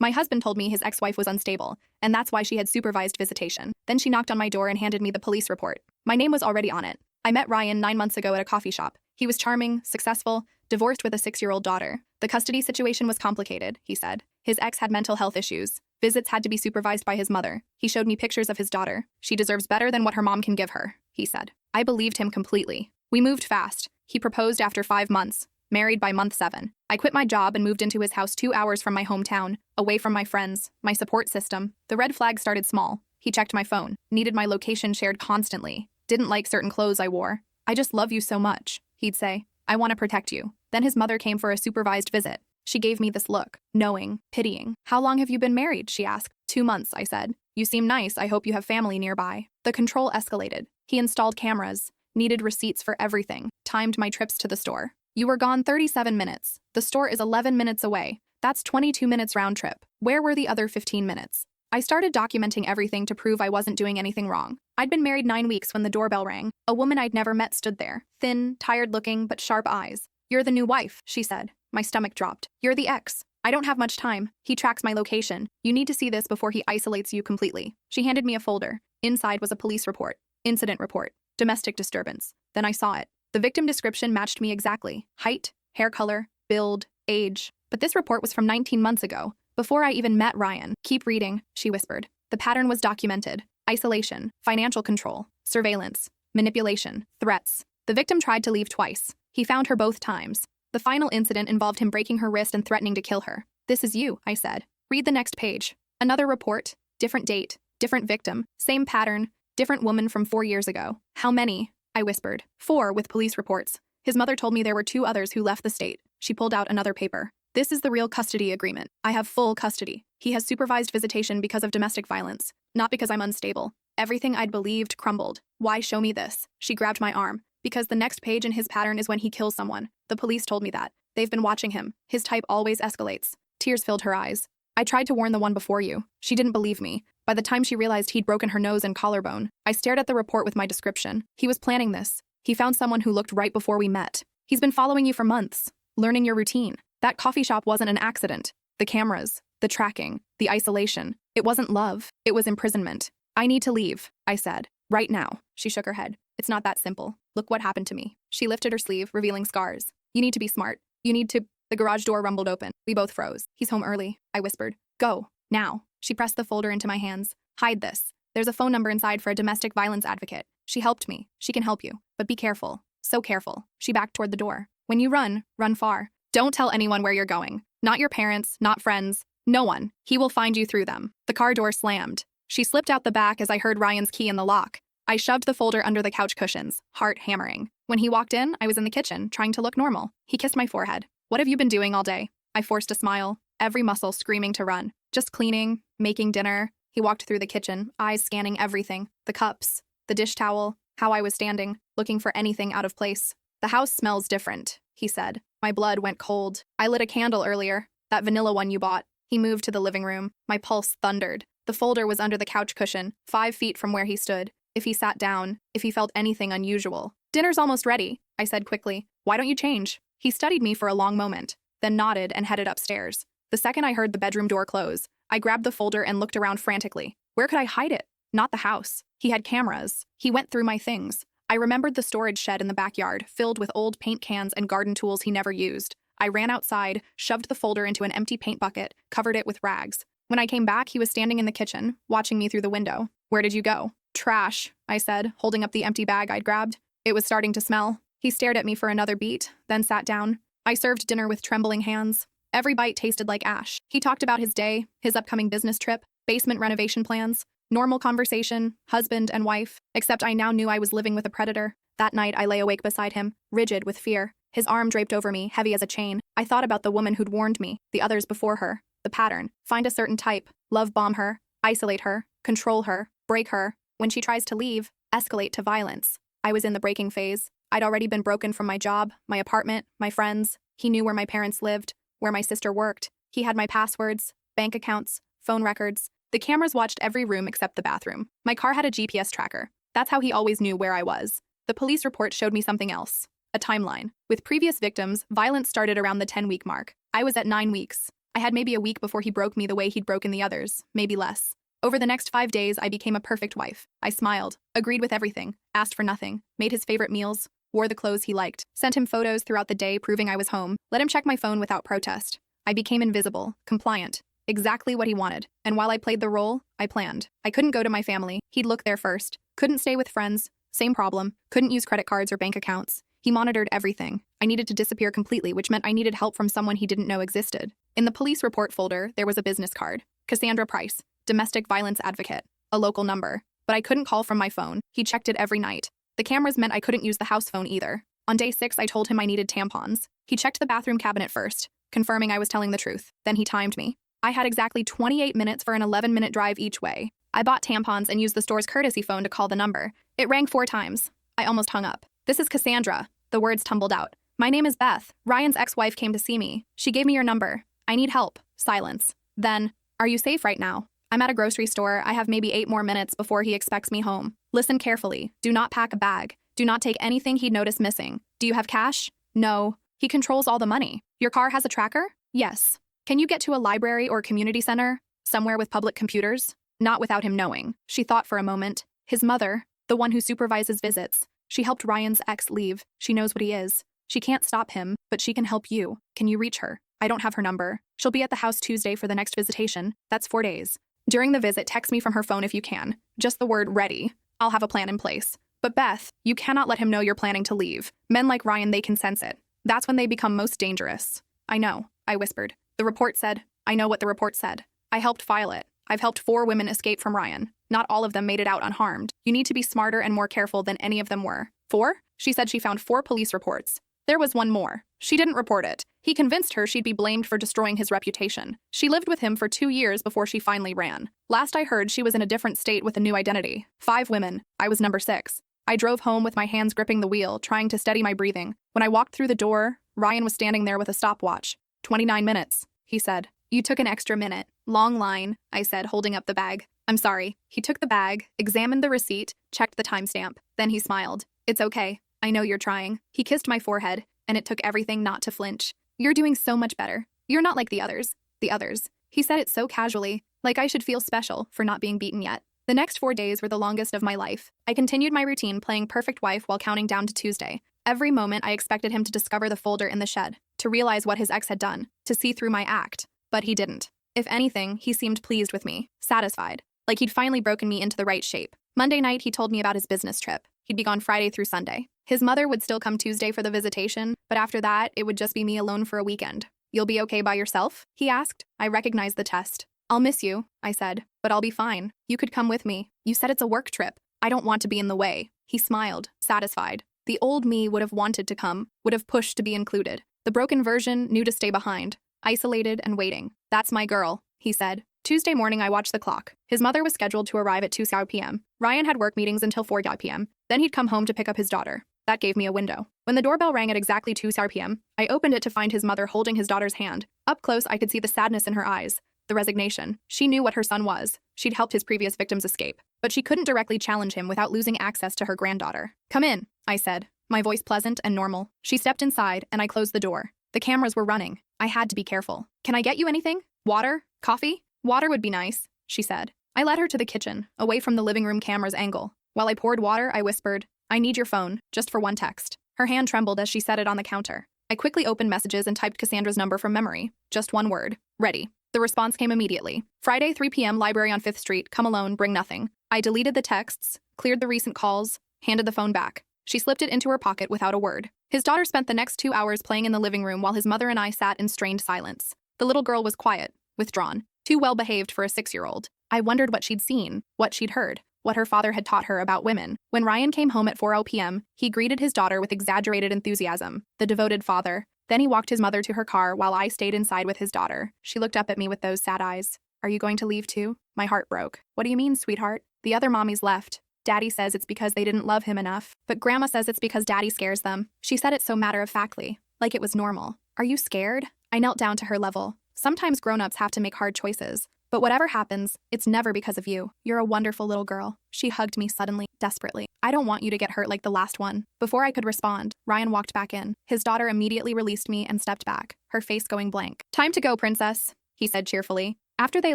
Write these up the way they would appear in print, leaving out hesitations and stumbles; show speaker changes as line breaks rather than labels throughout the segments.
My husband told me his ex-wife was unstable, and that's why she had supervised visitation. Then she knocked on my door and handed me the police report. My name was already on it. I met Ryan 9 months ago at a coffee shop. He was charming, successful, divorced with a 6-year-old daughter. The custody situation was complicated, he said. His ex had mental health issues. Visits had to be supervised by his mother. He showed me pictures of his daughter. She deserves better than what her mom can give her, he said. I believed him completely. We moved fast. He proposed after 5 months, married by month 7. I quit my job and moved into his house 2 hours from my hometown, away from my friends, my support system. The red flag started small. He checked my phone, needed my location shared constantly, didn't like certain clothes I wore. I just love you so much, he'd say. I want to protect you. Then his mother came for a supervised visit. She gave me this look, knowing, pitying. How long have you been married? She asked. 2 months, I said. You seem nice. I hope you have family nearby. The control escalated. He installed cameras, needed receipts for everything, timed my trips to the store. You were gone 37 minutes. The store is 11 minutes away. That's 22 minutes round trip. Where were the other 15 minutes? I started documenting everything to prove I wasn't doing anything wrong. I'd been married 9 weeks when the doorbell rang. A woman I'd never met stood there, thin, tired-looking, but sharp eyes. You're the new wife, she said. My stomach dropped. You're the ex. I don't have much time. He tracks my location. You need to see this before he isolates you completely. She handed me a folder. Inside was a police report, incident report, domestic disturbance. Then I saw it. The victim description matched me exactly. Height, hair color, build, age. But this report was from 19 months ago, before I even met Ryan. Keep reading, she whispered. The pattern was documented. Isolation, financial control, surveillance, manipulation, threats. The victim tried to leave twice. He found her both times. The final incident involved him breaking her wrist and threatening to kill her. This is you, I said. Read the next page. Another report, different date, different victim, same pattern, different woman from 4 years ago. How many? I whispered. 4 with police reports. His mother told me there were 2 others who left the state. She pulled out another paper. This is the real custody agreement. I have full custody. He has supervised visitation because of domestic violence, not because I'm unstable. Everything I'd believed crumbled. Why show me this? She grabbed my arm. Because the next page in his pattern is when he kills someone. The police told me that. They've been watching him. His type always escalates. Tears filled her eyes. I tried to warn the one before you. She didn't believe me. By the time she realized he'd broken her nose and collarbone, I stared at the report with my description. He was planning this. He found someone who looked right before we met. He's been following you for months, learning your routine. That coffee shop wasn't an accident. The cameras, the tracking, the isolation. It wasn't love. It was imprisonment. I need to leave, I said. Right now. She shook her head. It's not that simple. Look what happened to me. She lifted her sleeve, revealing scars. You need to be smart. You need to... The garage door rumbled open. We both froze. He's home early, I whispered. Go. Now. She pressed the folder into my hands. Hide this. There's a phone number inside for a domestic violence advocate. She helped me. She can help you. But be careful. So careful. She backed toward the door. When you run, run far. Don't tell anyone where you're going. Not your parents, not friends. No one. He will find you through them. The car door slammed. She slipped out the back as I heard Ryan's key in the lock. I shoved the folder under the couch cushions, heart hammering. When he walked in, I was in the kitchen, trying to look normal. He kissed my forehead. What have you been doing all day? I forced a smile, every muscle screaming to run. Just cleaning, making dinner. He walked through the kitchen, eyes scanning everything. The cups, the dish towel, how I was standing, looking for anything out of place. The house smells different, he said. My blood went cold. I lit a candle earlier, that vanilla one you bought. He moved to the living room. My pulse thundered. The folder was under the couch cushion, 5 feet from where he stood. If he sat down, if he felt anything unusual. Dinner's almost ready, I said quickly. Why don't you change? He studied me for a long moment, then nodded and headed upstairs. The second I heard the bedroom door close, I grabbed the folder and looked around frantically. Where could I hide it? Not the house. He had cameras. He went through my things. I remembered the storage shed in the backyard, filled with old paint cans and garden tools he never used. I ran outside, shoved the folder into an empty paint bucket, covered it with rags. When I came back, he was standing in the kitchen, watching me through the window. Where did you go? Trash, I said, holding up the empty bag I'd grabbed. It was starting to smell. He stared at me for another beat, then sat down. I served dinner with trembling hands. Every bite tasted like ash. He talked about his day, his upcoming business trip, basement renovation plans, normal conversation, husband and wife, except I now knew I was living with a predator. That night, I lay awake beside him, rigid with fear. His arm draped over me, heavy as a chain. I thought about the woman who'd warned me, the others before her, the pattern. Find a certain type, love bomb her, isolate her, control her, break her. When she tries to leave, escalate to violence. I was in the breaking phase. I'd already been broken from my job, my apartment, my friends. He knew where my parents lived, where my sister worked. He had my passwords, bank accounts, phone records. The cameras watched every room except the bathroom. My car had a GPS tracker. That's how he always knew where I was. The police report showed me something else. A timeline. With previous victims, violence started around the 10-week mark. I was at 9 weeks. I had maybe a week before he broke me the way he'd broken the others, maybe less. Over the next 5 days, I became a perfect wife. I smiled, agreed with everything, asked for nothing, made his favorite meals, wore the clothes he liked, sent him photos throughout the day proving I was home, let him check my phone without protest. I became invisible, compliant, exactly what he wanted. And while I played the role, I planned. I couldn't go to my family. He'd look there first. Couldn't stay with friends. Same problem. Couldn't use credit cards or bank accounts. He monitored everything. I needed to disappear completely, which meant I needed help from someone he didn't know existed. In the police report folder, there was a business card. Cassandra Price, domestic violence advocate, a local number. But I couldn't call from my phone. He checked it every night. The cameras meant I couldn't use the house phone either. On day 6, I told him I needed tampons. He checked the bathroom cabinet first, confirming I was telling the truth. Then he timed me. I had exactly 28 minutes for an 11-minute drive each way. I bought tampons and used the store's courtesy phone to call the number. It rang 4 times. I almost hung up. "This is Cassandra." The words tumbled out. "My name is Beth. Ryan's ex-wife came to see me. She gave me your number. I need help." Silence. Then, "Are you safe right now?" "I'm at a grocery store. I have maybe 8 more minutes before he expects me home." Listen carefully. Do not pack a bag. Do not take anything he'd notice missing. "Do you have cash?" "No. He controls all the money." "Your car has a tracker?" "Yes." "Can you get to a library or community center? Somewhere with public computers?" "Not without him knowing." She thought for a moment. "His mother, the one who supervises visits. She helped Ryan's ex leave. She knows what he is. She can't stop him, but she can help you. Can you reach her?" "I don't have her number. She'll be at the house Tuesday for the next visitation. That's 4 days. During the visit, text me from her phone if you can. Just the word ready. I'll have a plan in place." "But Beth, you cannot let him know you're planning to leave. Men like Ryan, they can sense it. That's when they become most dangerous." "I know," I whispered. "The report said." "I know what the report said. I helped file it. I've helped 4 women escape from Ryan. Not all of them made it out unharmed. You need to be smarter and more careful than any of them were." "4?" She said she found 4 police reports. There was one more. She didn't report it. He convinced her she'd be blamed for destroying his reputation. She lived with him for 2 years before she finally ran. Last I heard, she was in a different state with a new identity. 5 women. I was number 6. I drove home with my hands gripping the wheel, trying to steady my breathing. When I walked through the door, Ryan was standing there with a stopwatch. 29 minutes, he said. "You took an extra minute." "Long line," I said, holding up the bag. "I'm sorry." He took the bag, examined the receipt, checked the timestamp. Then he smiled. "It's okay. I know you're trying." He kissed my forehead, and it took everything not to flinch. "You're doing so much better. You're not like the others." "The others." He said it so casually, like I should feel special for not being beaten yet. The next 4 days were the longest of my life. I continued my routine, playing perfect wife while counting down to Tuesday. Every moment I expected him to discover the folder in the shed, to realize what his ex had done, to see through my act. But he didn't. If anything, he seemed pleased with me, satisfied, like he'd finally broken me into the right shape. Monday night, he told me about his business trip. He'd be gone Friday through Sunday. His mother would still come Tuesday for the visitation, but after that, it would just be me alone for a weekend. "You'll be okay by yourself?" he asked. I recognized the test. "I'll miss you," I said, "but I'll be fine. You could come with me. You said it's a work trip. I don't want to be in the way." He smiled, satisfied. The old me would have wanted to come, would have pushed to be included. The broken version knew to stay behind, isolated and waiting. "That's my girl," he said. Tuesday morning, I watched the clock. His mother was scheduled to arrive at 2 p.m. Ryan had work meetings until 4 p.m. Then he'd come home to pick up his daughter. That gave me a window. When the doorbell rang at exactly 2 p.m., I opened it to find his mother holding his daughter's hand. Up close, I could see the sadness in her eyes, the resignation. She knew what her son was. She'd helped his previous victims escape. But she couldn't directly challenge him without losing access to her granddaughter. "Come in," I said, my voice pleasant and normal. She stepped inside, and I closed the door. The cameras were running. I had to be careful. "Can I get you anything? Water? Coffee?" "Water would be nice," she said. I led her to the kitchen, away from the living room camera's angle. While I poured water, I whispered, "I need your phone, just for one text." Her hand trembled as she set it on the counter. I quickly opened messages and typed Cassandra's number from memory. Just one word. "Ready." The response came immediately. "Friday, 3 p.m., library on 5th Street. Come alone, bring nothing." I deleted the texts, cleared the recent calls, handed the phone back. She slipped it into her pocket without a word. His daughter spent the next 2 hours playing in the living room while his mother and I sat in strained silence. The little girl was quiet, withdrawn, too well-behaved for a 6-year-old. I wondered what she'd seen, what she'd heard, what her father had taught her about women. When Ryan came home at 4 p.m., he greeted his daughter with exaggerated enthusiasm, the devoted father. Then he walked his mother to her car while I stayed inside with his daughter. She looked up at me with those sad eyes. "Are you going to leave too?" My heart broke. "What do you mean, sweetheart?" "The other mommies left. Daddy says it's because they didn't love him enough, but Grandma says it's because Daddy scares them." She said it so matter-of-factly, like it was normal. "Are you scared?" I knelt down to her level. "Sometimes grown-ups have to make hard choices. But whatever happens, it's never because of you. You're a wonderful little girl." She hugged me suddenly, desperately. "I don't want you to get hurt like the last one." Before I could respond, Ryan walked back in. His daughter immediately released me and stepped back, her face going blank. "Time to go, princess." he said cheerfully. After they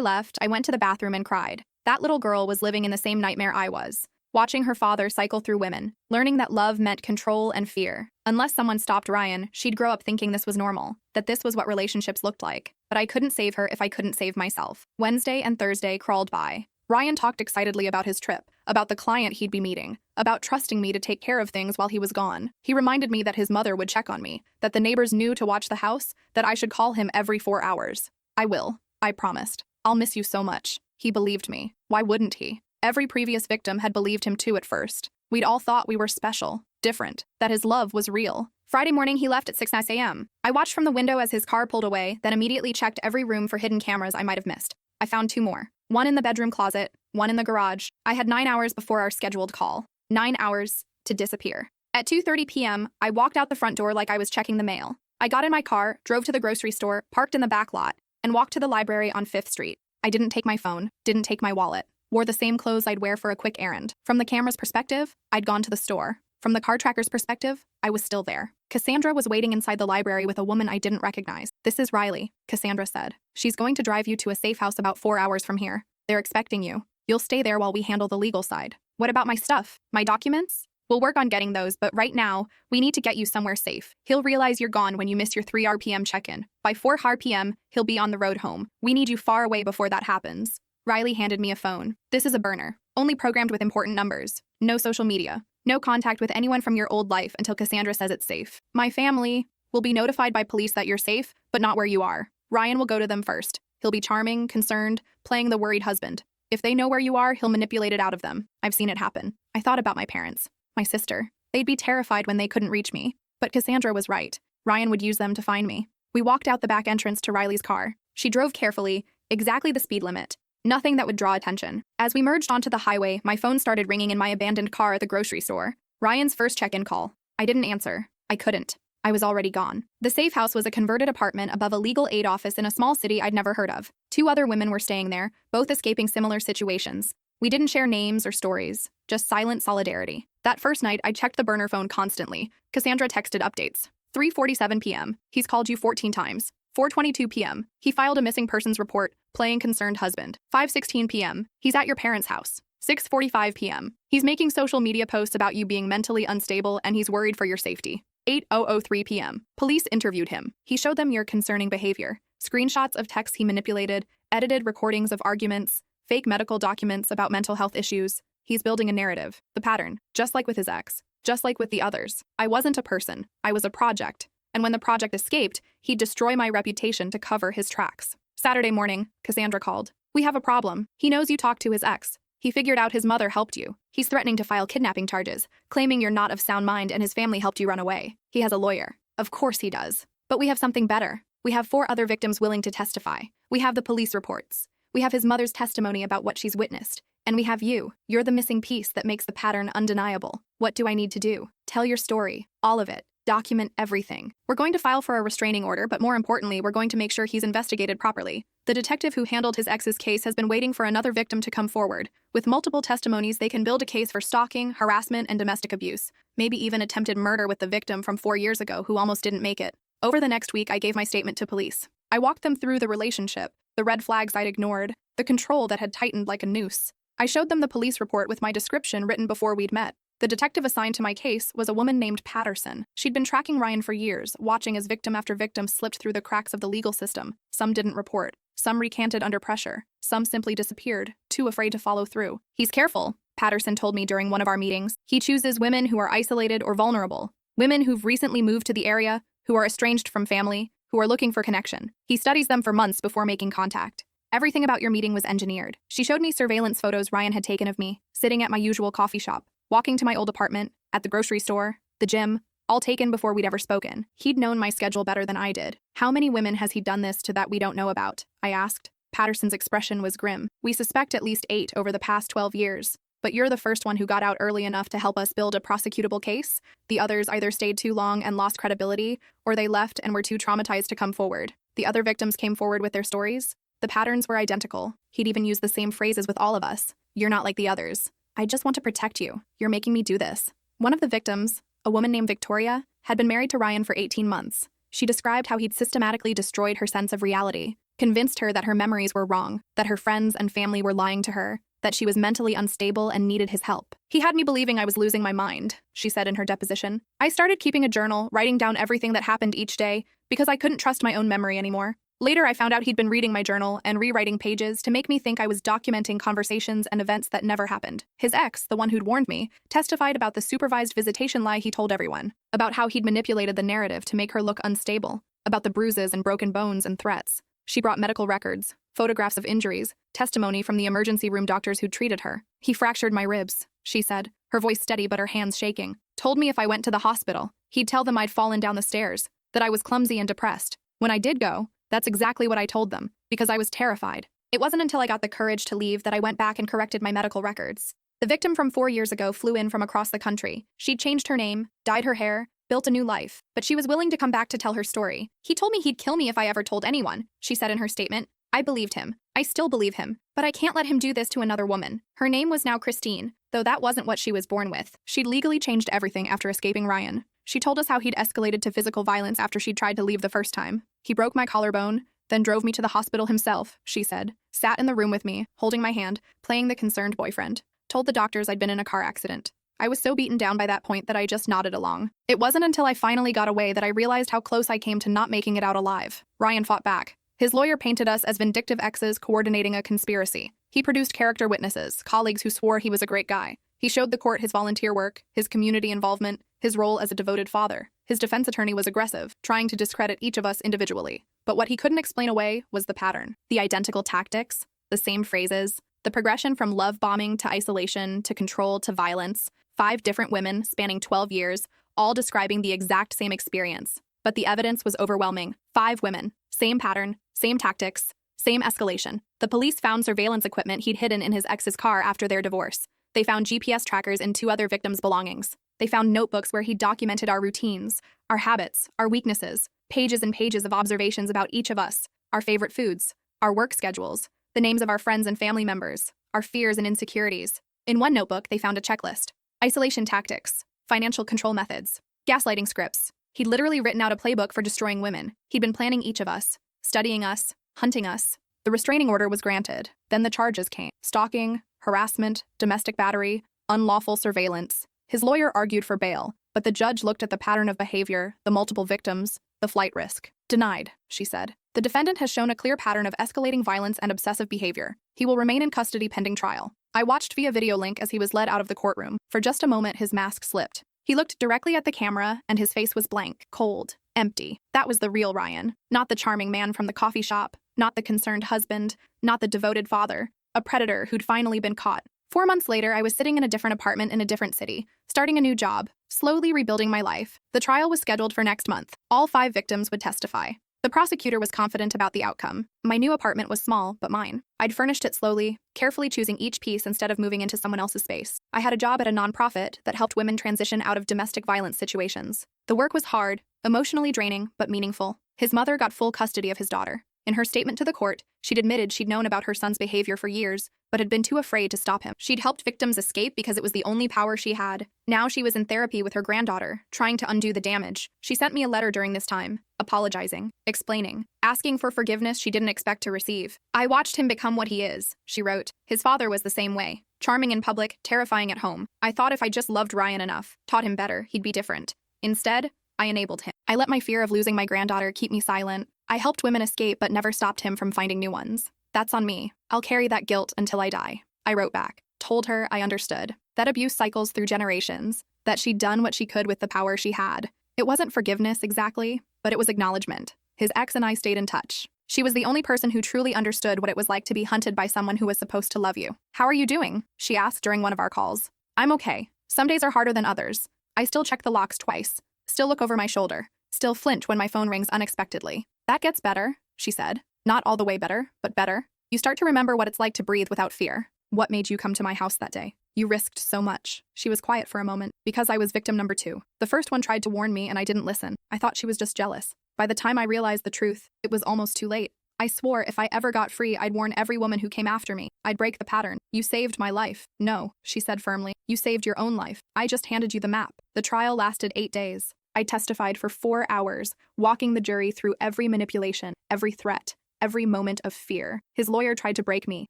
left, I went to the bathroom and cried. That little girl was living in the same nightmare I was. Watching her father cycle through women, learning that love meant control and fear. Unless someone stopped Ryan, she'd grow up thinking this was normal, that this was what relationships looked like. But I couldn't save her if I couldn't save myself. Wednesday and Thursday crawled by. Ryan talked excitedly about his trip, about the client he'd be meeting, about trusting me to take care of things while he was gone. He reminded me that his mother would check on me, that the neighbors knew to watch the house, that I should call him every 4 hours. I will, I promised. I'll miss you so much. He believed me. Why wouldn't he? Every previous victim had believed him too at first. We'd all thought we were special, different, that his love was real. Friday morning, he left at 6 a.m. I watched from the window as his car pulled away, then immediately checked every room for hidden cameras I might have missed. I found 2 more. One in the bedroom closet, one in the garage. I had 9 hours before our scheduled call. 9 hours to disappear. At 2:30 p.m., I walked out the front door like I was checking the mail. I got in my car, drove to the grocery store, parked in the back lot, and walked to the library on 5th Street. I didn't take my phone, didn't take my wallet. Wore the same clothes I'd wear for a quick errand. From the camera's perspective, I'd gone to the store. From the car tracker's perspective, I was still there. Cassandra was waiting inside the library with a woman I didn't recognize. This is Riley, Cassandra said. She's going to drive you to a safe house about 4 hours from here. They're expecting you. You'll stay there while we handle the legal side. What about my stuff? My documents? We'll work on getting those, but right now, we need to get you somewhere safe. He'll realize you're gone when you miss your 3 RPM check-in. By 4 RPM, he'll be on the road home. We need you far away before that happens. Riley handed me a phone. This is a burner, only programmed with important numbers. No social media. No contact with anyone from your old life until Cassandra says it's safe. My family will be notified by police that you're safe, but not where you are. Ryan will go to them first. He'll be charming, concerned, playing the worried husband. If they know where you are, he'll manipulate it out of them. I've seen it happen. I thought about my parents. My sister. They'd be terrified when they couldn't reach me. But Cassandra was right. Ryan would use them to find me. We walked out the back entrance to Riley's car. She drove carefully, exactly the speed limit. Nothing that would draw attention. As we merged onto the highway, my phone started ringing in my abandoned car at the grocery store. Ryan's first check-in call. I didn't answer. I couldn't. I was already gone. The safe house was a converted apartment above a legal aid office in a small city I'd never heard of. 2 other women were staying there, both escaping similar situations. We didn't share names or stories, just silent solidarity. That first night, I checked the burner phone constantly. Cassandra texted updates. 3:47 p.m. He's called you 14 times. 4:22 p.m. He filed a missing persons report, playing concerned husband. 5:16 p.m. He's at your parents' house. 6:45 p.m. He's making social media posts about you being mentally unstable and he's worried for your safety. 8:003 p.m. Police interviewed him. He showed them your concerning behavior. Screenshots of texts he manipulated, edited recordings of arguments, fake medical documents about mental health issues. He's building a narrative, the pattern, just like with his ex, just like with the others. I wasn't a person. I was a project. And when the project escaped, he'd destroy my reputation to cover his tracks. Saturday morning, Cassandra called. We have a problem. He knows you talked to his ex. He figured out his mother helped you. He's threatening to file kidnapping charges, claiming you're not of sound mind and his family helped you run away. He has a lawyer. Of course he does. But we have something better. We have 4 other victims willing to testify. We have the police reports. We have his mother's testimony about what she's witnessed. And we have you. You're the missing piece that makes the pattern undeniable. What do I need to do? Tell your story. All of it. Document everything. We're going to file for a restraining order, but more importantly, we're going to make sure he's investigated properly. The detective who handled his ex's case has been waiting for another victim to come forward. With multiple testimonies, they can build a case for stalking, harassment, and domestic abuse. Maybe even attempted murder with the victim from 4 years ago who almost didn't make it. Over the next week, I gave my statement to police. I walked them through the relationship, the red flags I'd ignored, the control that had tightened like a noose. I showed them the police report with my description written before we'd met. The detective assigned to my case was a woman named Patterson. She'd been tracking Ryan for years, watching as victim after victim slipped through the cracks of the legal system. Some didn't report. Some recanted under pressure. Some simply disappeared, too afraid to follow through. He's careful, Patterson told me during one of our meetings. He chooses women who are isolated or vulnerable. Women who've recently moved to the area, who are estranged from family, who are looking for connection. He studies them for months before making contact. Everything about your meeting was engineered. She showed me surveillance photos Ryan had taken of me, sitting at my usual coffee shop, walking to my old apartment, at the grocery store, the gym, all taken before we'd ever spoken. He'd known my schedule better than I did. How many women has he done this to that we don't know about? I asked. Patterson's expression was grim. We suspect at least 8 over the past 12 years. But you're the first one who got out early enough to help us build a prosecutable case. The others either stayed too long and lost credibility, or they left and were too traumatized to come forward. The other victims came forward with their stories. The patterns were identical. He'd even used the same phrases with all of us. You're not like the others. I just want to protect you. You're making me do this. One of the victims, a woman named Victoria, had been married to Ryan for 18 months. She described how he'd systematically destroyed her sense of reality, convinced her that her memories were wrong, that her friends and family were lying to her, that she was mentally unstable and needed his help. He had me believing I was losing my mind, she said in her deposition. I started keeping a journal, writing down everything that happened each day, because I couldn't trust my own memory anymore. Later, I found out he'd been reading my journal and rewriting pages to make me think I was documenting conversations and events that never happened. His ex, the one who'd warned me, testified about the supervised visitation lie he told everyone, about how he'd manipulated the narrative to make her look unstable, about the bruises and broken bones and threats. She brought medical records, photographs of injuries, testimony from the emergency room doctors who'd treated her. He fractured my ribs, she said, her voice steady but her hands shaking. Told me if I went to the hospital, he'd tell them I'd fallen down the stairs, that I was clumsy and depressed. When I did go, that's exactly what I told them, because I was terrified. It wasn't until I got the courage to leave that I went back and corrected my medical records. The victim from 4 years ago flew in from across the country. She'd changed her name, dyed her hair, built a new life, but she was willing to come back to tell her story. He told me he'd kill me if I ever told anyone, she said in her statement. I believed him. I still believe him, but I can't let him do this to another woman. Her name was now Christine, though that wasn't what she was born with. She'd legally changed everything after escaping Ryan. She told us how he'd escalated to physical violence after she'd tried to leave the first time. He broke my collarbone, then drove me to the hospital himself, she said. Sat in the room with me, holding my hand, playing the concerned boyfriend. Told the doctors I'd been in a car accident. I was so beaten down by that point that I just nodded along. It wasn't until I finally got away that I realized how close I came to not making it out alive. Ryan fought back. His lawyer painted us as vindictive exes coordinating a conspiracy. He produced character witnesses, colleagues who swore he was a great guy. He showed the court his volunteer work, his community involvement, his role as a devoted father. His defense attorney was aggressive, trying to discredit each of us individually. But what he couldn't explain away was the pattern. The identical tactics, the same phrases, the progression from love bombing to isolation to control to violence. 5 different women spanning 12 years, all describing the exact same experience. But the evidence was overwhelming. 5 women, same pattern, same tactics, same escalation. The police found surveillance equipment he'd hidden in his ex's car after their divorce. They found GPS trackers in 2 other victims' belongings. They found notebooks where he documented our routines, our habits, our weaknesses, pages and pages of observations about each of us, our favorite foods, our work schedules, the names of our friends and family members, our fears and insecurities. In one notebook, they found a checklist. Isolation tactics, financial control methods, gaslighting scripts. He'd literally written out a playbook for destroying women. He'd been planning each of us, studying us, hunting us. The restraining order was granted. Then the charges came. Stalking, harassment, domestic battery, unlawful surveillance. His lawyer argued for bail, but the judge looked at the pattern of behavior, the multiple victims, the flight risk. Denied, she said. The defendant has shown a clear pattern of escalating violence and obsessive behavior. He will remain in custody pending trial. I watched via video link as he was led out of the courtroom. For just a moment, his mask slipped. He looked directly at the camera, and his face was blank, cold, empty. That was the real Ryan. Not the charming man from the coffee shop, not the concerned husband, not the devoted father. A predator who'd finally been caught. 4 months later, I was sitting in a different apartment in a different city, starting a new job, slowly rebuilding my life. The trial was scheduled for next month. All 5 victims would testify. The prosecutor was confident about the outcome. My new apartment was small, but mine. I'd furnished it slowly, carefully choosing each piece instead of moving into someone else's space. I had a job at a nonprofit that helped women transition out of domestic violence situations. The work was hard, emotionally draining, but meaningful. His mother got full custody of his daughter. In her statement to the court, she'd admitted she'd known about her son's behavior for years, but had been too afraid to stop him. She'd helped victims escape because it was the only power she had. Now she was in therapy with her granddaughter, trying to undo the damage. She sent me a letter during this time, apologizing, explaining, asking for forgiveness she didn't expect to receive. I watched him become what he is, she wrote. His father was the same way. Charming in public, terrifying at home. I thought if I just loved Ryan enough, taught him better, he'd be different. Instead, I enabled him. I let my fear of losing my granddaughter keep me silent. I helped women escape but never stopped him from finding new ones. That's on me. I'll carry that guilt until I die. I wrote back. Told her I understood. That abuse cycles through generations. That she'd done what she could with the power she had. It wasn't forgiveness exactly, but it was acknowledgement. His ex and I stayed in touch. She was the only person who truly understood what it was like to be hunted by someone who was supposed to love you. How are you doing? She asked during one of our calls. I'm okay. Some days are harder than others. I still check the locks twice. Still look over my shoulder. Still flinch when my phone rings unexpectedly. That gets better, she said. Not all the way better, but better. You start to remember what it's like to breathe without fear. What made you come to my house that day? You risked so much. She was quiet for a moment. Because I was victim number 2. The first one tried to warn me and I didn't listen. I thought she was just jealous. By the time I realized the truth, it was almost too late. I swore if I ever got free, I'd warn every woman who came after me. I'd break the pattern. You saved my life. No, she said firmly. You saved your own life. I just handed you the map. The trial lasted 8 days. I testified for 4 hours, walking the jury through every manipulation, every threat, every moment of fear. His lawyer tried to break me,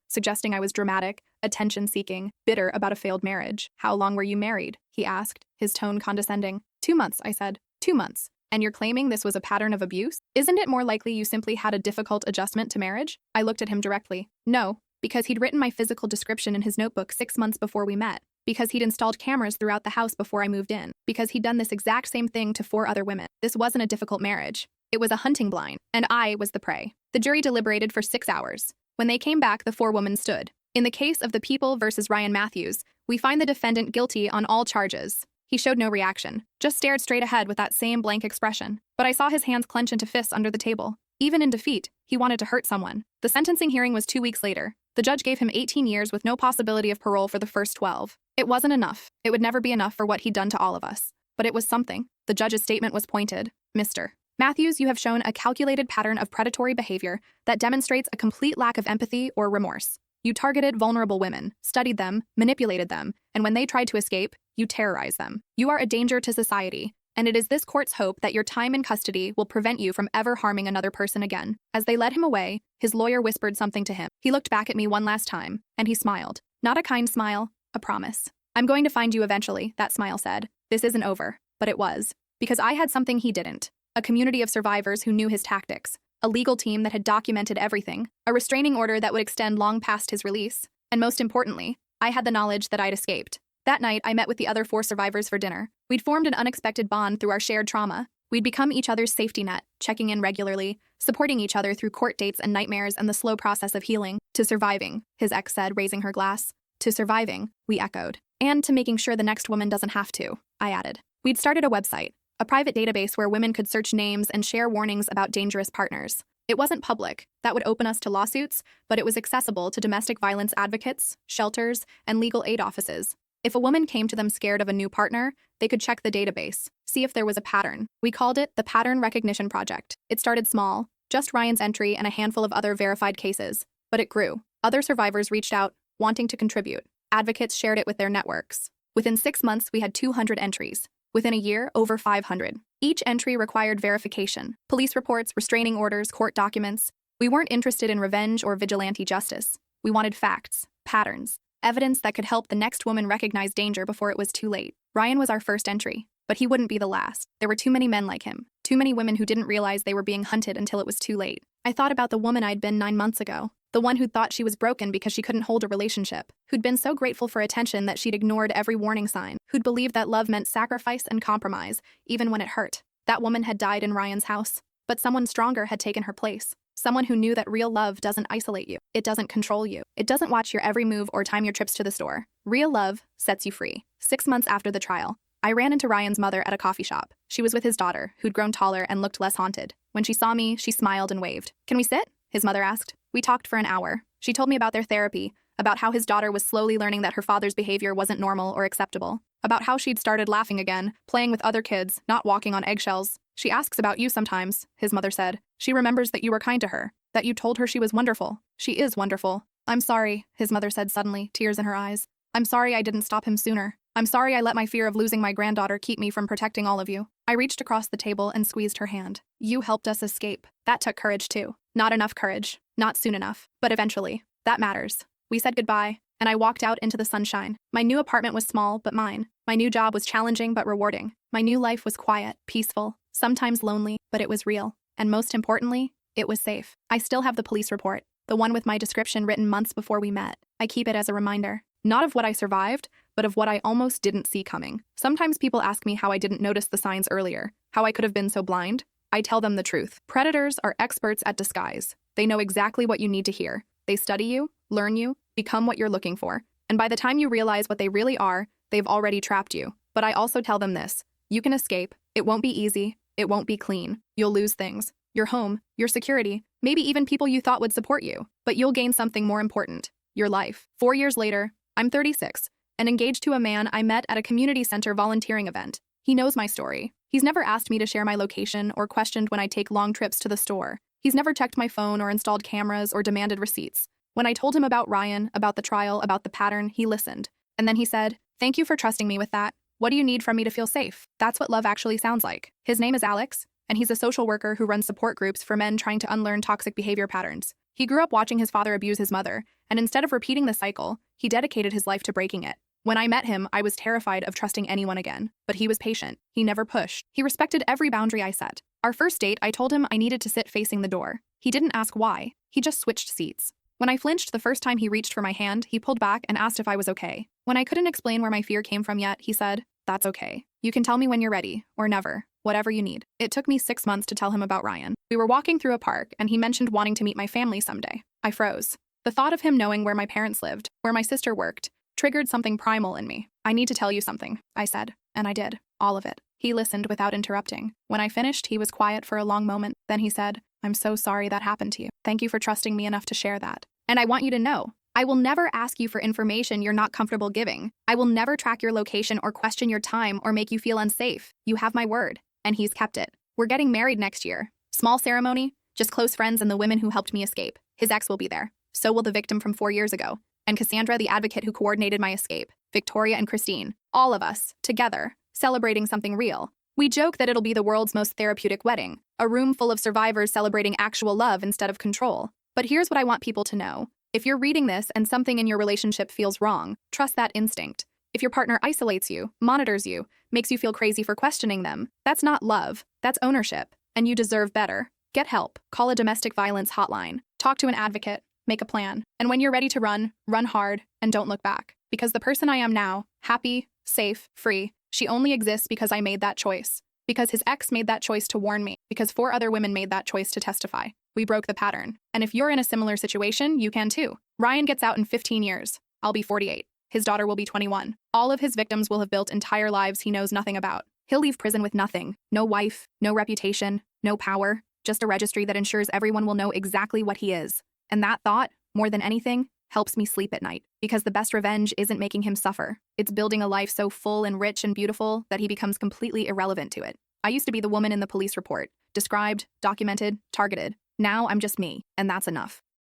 suggesting I was dramatic, attention-seeking, bitter about a failed marriage. "How long were you married?" he asked, his tone condescending. 2 months, I said. 2 months. And you're claiming this was a pattern of abuse? Isn't it more likely you simply had a difficult adjustment to marriage? I looked at him directly. No, because he'd written my physical description in his notebook 6 months before we met. Because he'd installed cameras throughout the house before I moved in. Because he'd done this exact same thing to 4 other women. This wasn't a difficult marriage. It was a hunting blind, and I was the prey. The jury deliberated for 6 hours. When they came back, the 4 women stood. In the case of the People versus Ryan Matthews, we find the defendant guilty on all charges. He showed no reaction, just stared straight ahead with that same blank expression. But I saw his hands clench into fists under the table. Even in defeat, he wanted to hurt someone. The sentencing hearing was 2 weeks later. The judge gave him 18 years with no possibility of parole for the first 12. It wasn't enough. It would never be enough for what he'd done to all of us. But it was something. The judge's statement was pointed. "Mr. Matthews, you have shown a calculated pattern of predatory behavior that demonstrates a complete lack of empathy or remorse. You targeted vulnerable women, studied them, manipulated them, and when they tried to escape, you terrorized them. You are a danger to society, and it is this court's hope that your time in custody will prevent you from ever harming another person again." As they led him away, his lawyer whispered something to him. He looked back at me one last time, and he smiled. Not a kind smile, a promise. "I'm going to find you eventually," that smile said. This isn't over, but it was. Because I had something he didn't. A community of survivors who knew his tactics. A legal team that had documented everything. A restraining order that would extend long past his release. And most importantly, I had the knowledge that I'd escaped. That night, I met with the other 4 survivors for dinner. We'd formed an unexpected bond through our shared trauma. We'd become each other's safety net, checking in regularly, supporting each other through court dates and nightmares and the slow process of healing. "To surviving," his ex said, raising her glass. "To surviving," we echoed. "And to making sure the next woman doesn't have to," I added. We'd started a website, a private database where women could search names and share warnings about dangerous partners. It wasn't public. That would open us to lawsuits, but it was accessible to domestic violence advocates, shelters, and legal aid offices. If a woman came to them scared of a new partner, they could check the database, see if there was a pattern. We called it the Pattern Recognition Project. It started small, just Ryan's entry and a handful of other verified cases. But it grew. Other survivors reached out, wanting to contribute. Advocates shared it with their networks. Within 6 months, we had 200 entries. Within a year, over 500. Each entry required verification. Police reports, restraining orders, court documents. We weren't interested in revenge or vigilante justice. We wanted facts, patterns, evidence that could help the next woman recognize danger before it was too late. Ryan was our first entry, but he wouldn't be the last. There were too many men like him. Too many women who didn't realize they were being hunted until it was too late. I thought about the woman I'd been 9 months ago. The one who'd thought she was broken because she couldn't hold a relationship. Who'd been so grateful for attention that she'd ignored every warning sign. Who'd believed that love meant sacrifice and compromise, even when it hurt. That woman had died in Ryan's house. But someone stronger had taken her place. Someone who knew that real love doesn't isolate you. It doesn't control you. It doesn't watch your every move or time your trips to the store. Real love sets you free. 6 months after the trial, I ran into Ryan's mother at a coffee shop. She was with his daughter, who'd grown taller and looked less haunted. When she saw me, she smiled and waved. "Can we sit?" his mother asked. We talked for an hour. She told me about their therapy, about how his daughter was slowly learning that her father's behavior wasn't normal or acceptable, about how she'd started laughing again, playing with other kids, not walking on eggshells. "She asks about you sometimes," his mother said. "She remembers that you were kind to her, that you told her she was wonderful. She is wonderful." "I'm sorry," his mother said suddenly, tears in her eyes. "I'm sorry I didn't stop him sooner. I'm sorry I let my fear of losing my granddaughter keep me from protecting all of you." I reached across the table and squeezed her hand. "You helped us escape." That took courage too. Not enough courage. Not soon enough. But eventually. That matters. We said goodbye, and I walked out into the sunshine. My new apartment was small, but mine. My new job was challenging, but rewarding. My new life was quiet, peaceful, sometimes lonely, but it was real. And most importantly, it was safe. I still have the police report, the one with my description written months before we met. I keep it as a reminder. Not of what I survived, but of what I almost didn't see coming. Sometimes people ask me how I didn't notice the signs earlier, how I could have been so blind. I tell them the truth. Predators are experts at disguise. They know exactly what you need to hear. They study you, learn you, become what you're looking for. And by the time you realize what they really are, they've already trapped you. But I also tell them this. You can escape. It won't be easy. It won't be clean. You'll lose things. Your home, your security, maybe even people you thought would support you. But you'll gain something more important. Your life. 4 years later, I'm 36, and engaged to a man I met at a community center volunteering event. He knows my story. He's never asked me to share my location or questioned when I take long trips to the store. He's never checked my phone or installed cameras or demanded receipts. When I told him about Ryan, about the trial, about the pattern, he listened. And then he said, "Thank you for trusting me with that. What do you need from me to feel safe?" That's what love actually sounds like. His name is Alex, and he's a social worker who runs support groups for men trying to unlearn toxic behavior patterns. He grew up watching his father abuse his mother, and instead of repeating the cycle, he dedicated his life to breaking it. When I met him, I was terrified of trusting anyone again, but he was patient. He never pushed. He respected every boundary I set. Our first date, I told him I needed to sit facing the door. He didn't ask why. He just switched seats. When I flinched the first time he reached for my hand, he pulled back and asked if I was okay. When I couldn't explain where my fear came from yet, he said, "That's okay. You can tell me when you're ready, or never, whatever you need." It took me 6 months to tell him about Ryan. We were walking through a park, and he mentioned wanting to meet my family someday. I froze. The thought of him knowing where my parents lived, where my sister worked, triggered something primal in me. "I need to tell you something," I said, and I did. All of it. He listened without interrupting. When I finished, he was quiet for a long moment. Then he said, "I'm so sorry that happened to you. Thank you for trusting me enough to share that. And I want you to know, I will never ask you for information you're not comfortable giving. I will never track your location or question your time or make you feel unsafe. You have my word." And he's kept it. We're getting married next year. Small ceremony, just close friends and the women who helped me escape. His ex will be there. So will the victim from 4 years ago. And Cassandra, the advocate who coordinated my escape. Victoria and Christine. All of us, together, celebrating something real. We joke that it'll be the world's most therapeutic wedding. A room full of survivors celebrating actual love instead of control. But here's what I want people to know. If you're reading this and something in your relationship feels wrong, trust that instinct. If your partner isolates you, monitors you, makes you feel crazy for questioning them, that's not love, that's ownership, and you deserve better. Get help. Call a domestic violence hotline. Talk to an advocate. Make a plan. And when you're ready to run hard, and don't look back. Because the person I am now, happy, safe, free, she only exists because I made that choice. Because his ex made that choice to warn me. Because 4 other women made that choice to testify. We broke the pattern. And if you're in a similar situation, you can too. Ryan gets out in 15 years. I'll be 48. His daughter will be 21. All of his victims will have built entire lives he knows nothing about. He'll leave prison with nothing. No wife, no reputation, no power. Just a registry that ensures everyone will know exactly what he is. And that thought, more than anything, helps me sleep at night. Because the best revenge isn't making him suffer. It's building a life so full and rich and beautiful that he becomes completely irrelevant to it. I used to be the woman in the police report. Described, documented, targeted. Now I'm just me, and that's enough.